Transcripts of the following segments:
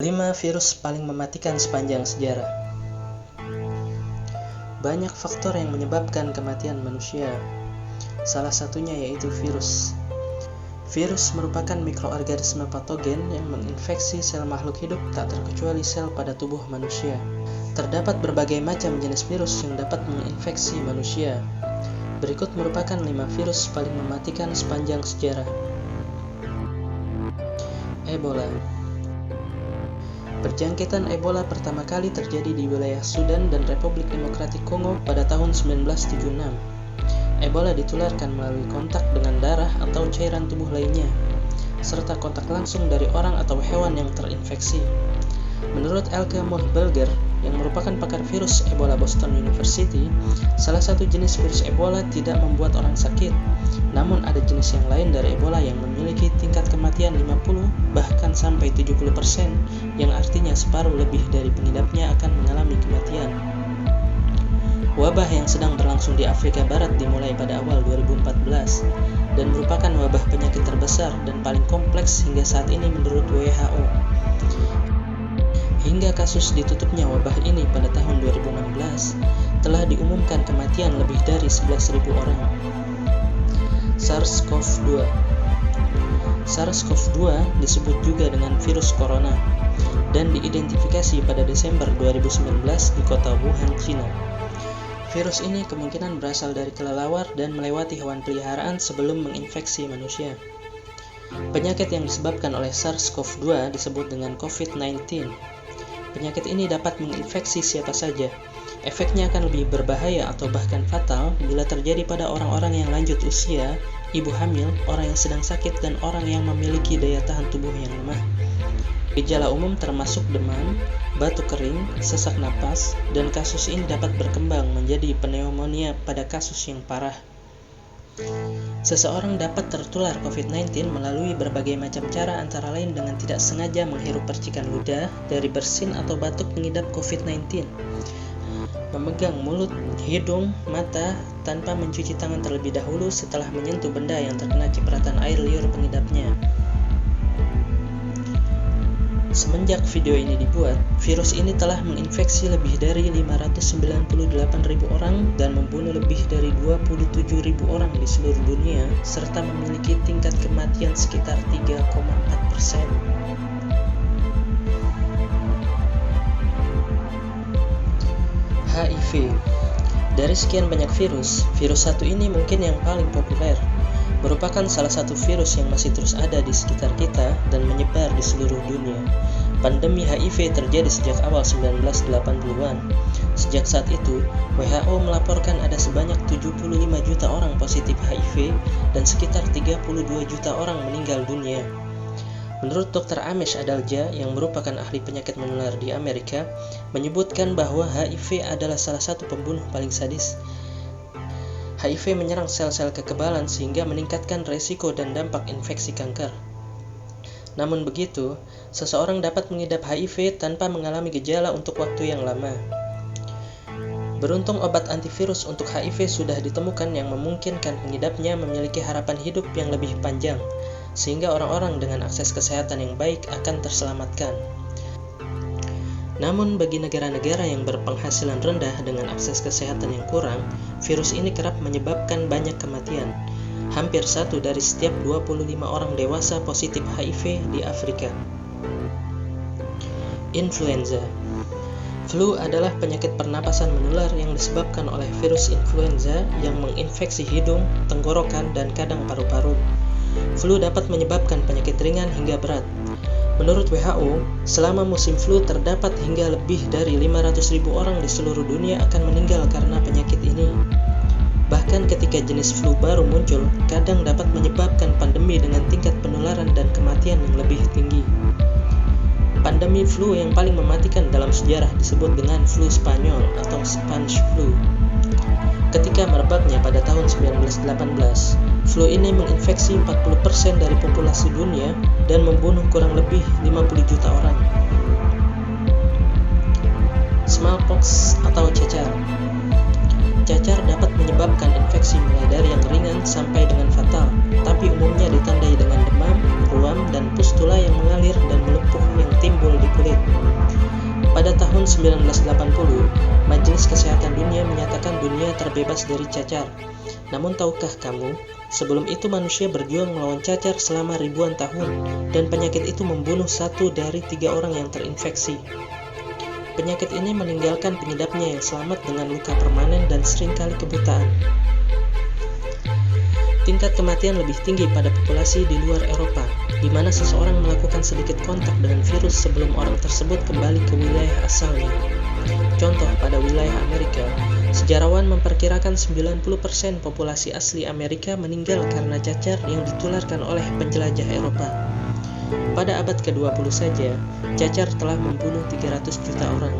5 virus paling mematikan sepanjang sejarah. Banyak faktor yang menyebabkan kematian manusia. Salah satunya yaitu virus. Virus merupakan mikroorganisme patogen yang menginfeksi sel makhluk hidup tak terkecuali sel pada tubuh manusia. Terdapat berbagai macam jenis virus yang dapat menginfeksi manusia. Berikut merupakan 5 virus paling mematikan sepanjang sejarah. Ebola. Perjangkitan Ebola pertama kali terjadi di wilayah Sudan dan Republik Demokratik Kongo pada tahun 1976. Ebola ditularkan melalui kontak dengan darah atau cairan tubuh lainnya, serta kontak langsung dari orang atau hewan yang terinfeksi. Menurut Elke Mohlberger, yang merupakan pakar virus Ebola Boston University, salah satu jenis virus Ebola tidak membuat orang sakit. Namun ada jenis yang lain dari Ebola yang memiliki tingkat kematian 50 bahkan sampai 70%, yang artinya separuh lebih dari pengidapnya akan mengalami kematian. Wabah yang sedang berlangsung di Afrika Barat dimulai pada awal 2014 dan merupakan wabah penyakit terbesar dan paling kompleks hingga saat ini menurut WHO. Hingga kasus ditutupnya wabah ini pada tahun 2016, telah diumumkan kematian lebih dari 11.000 orang. SARS-CoV-2. SARS-CoV-2 disebut juga dengan virus corona dan diidentifikasi pada Desember 2019 di kota Wuhan, China. Virus ini kemungkinan berasal dari kelelawar dan melewati hewan peliharaan sebelum menginfeksi manusia. Penyakit yang disebabkan oleh SARS-CoV-2 disebut dengan COVID-19. Penyakit ini dapat menginfeksi siapa saja. Efeknya akan lebih berbahaya atau bahkan fatal bila terjadi pada orang-orang yang lanjut usia, ibu hamil, orang yang sedang sakit, dan orang yang memiliki daya tahan tubuh yang lemah. Gejala umum termasuk demam, batuk kering, sesak napas, dan kasus ini dapat berkembang menjadi pneumonia pada kasus yang parah. Seseorang dapat tertular COVID-19 melalui berbagai macam cara, antara lain dengan tidak sengaja menghirup percikan ludah dari bersin atau batuk pengidap COVID-19, memegang mulut, hidung, mata tanpa mencuci tangan terlebih dahulu setelah menyentuh benda yang terkena cipratan air liur pengidapnya. Semenjak video ini dibuat, virus ini telah menginfeksi lebih dari 598.000 orang dan membunuh lebih dari 27.000 orang di seluruh dunia, serta memiliki tingkat kematian sekitar 3,4%. HIV. Dari sekian banyak virus satu ini mungkin yang paling populer. Merupakan salah satu virus yang masih terus ada di sekitar kita dan menyebar di seluruh dunia. Pandemi HIV terjadi sejak awal 1980-an. Sejak saat itu, WHO melaporkan ada sebanyak 75 juta orang positif HIV dan sekitar 32 juta orang meninggal dunia. Menurut Dr. Amesh Adalja, yang merupakan ahli penyakit menular di Amerika, menyebutkan bahwa HIV adalah salah satu pembunuh paling sadis. HIV menyerang sel-sel kekebalan sehingga meningkatkan resiko dan dampak infeksi kanker. Namun begitu, seseorang dapat mengidap HIV tanpa mengalami gejala untuk waktu yang lama. Beruntung obat antivirus untuk HIV sudah ditemukan yang memungkinkan pengidapnya memiliki harapan hidup yang lebih panjang, sehingga orang-orang dengan akses kesehatan yang baik akan terselamatkan. Namun bagi negara-negara yang berpenghasilan rendah dengan akses kesehatan yang kurang, virus ini kerap menyebabkan banyak kematian. Hampir 1 dari setiap 25 orang dewasa positif HIV di Afrika. Influenza. Flu adalah penyakit pernapasan menular yang disebabkan oleh virus influenza yang menginfeksi hidung, tenggorokan, dan kadang paru-paru. Flu dapat menyebabkan penyakit ringan hingga berat. Menurut WHO, selama musim flu terdapat hingga lebih dari 500.000 orang di seluruh dunia akan meninggal karena penyakit ini. Bahkan ketika jenis flu baru muncul, kadang dapat menyebabkan pandemi dengan tingkat penularan dan kematian yang lebih tinggi. Pandemi flu yang paling mematikan dalam sejarah disebut dengan flu Spanyol atau Spanish flu. Ketika merebaknya pada tahun 1918, flu ini menginfeksi 40% dari populasi dunia dan membunuh kurang lebih 50 juta orang. Smallpox atau cacar. Cacar dapat menyebabkan infeksi mulai dari yang ringan sampai dengan fatal, tapi umumnya ditandai dengan demam, ruam, dan pustula yang mengalir dan melepuh yang timbul di kulit. tahun 1980, Majelis Kesehatan Dunia menyatakan dunia terbebas dari cacar. Namun tahukah kamu, sebelum itu manusia berjuang melawan cacar selama ribuan tahun, dan penyakit itu membunuh 1 dari 3 orang yang terinfeksi. Penyakit ini meninggalkan pengidapnya yang selamat dengan luka permanen dan seringkali kebutaan. Tingkat kematian lebih tinggi pada populasi di luar Eropa, di mana seseorang melakukan sedikit kontak dengan virus sebelum orang tersebut kembali ke wilayah asalnya. Contoh, pada wilayah Amerika, sejarawan memperkirakan 90% populasi asli Amerika meninggal karena cacar yang ditularkan oleh penjelajah Eropa. Pada abad ke-20 saja, cacar telah membunuh 300 juta orang.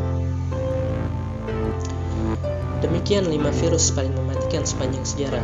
Demikian 5 virus paling mematikan sepanjang sejarah.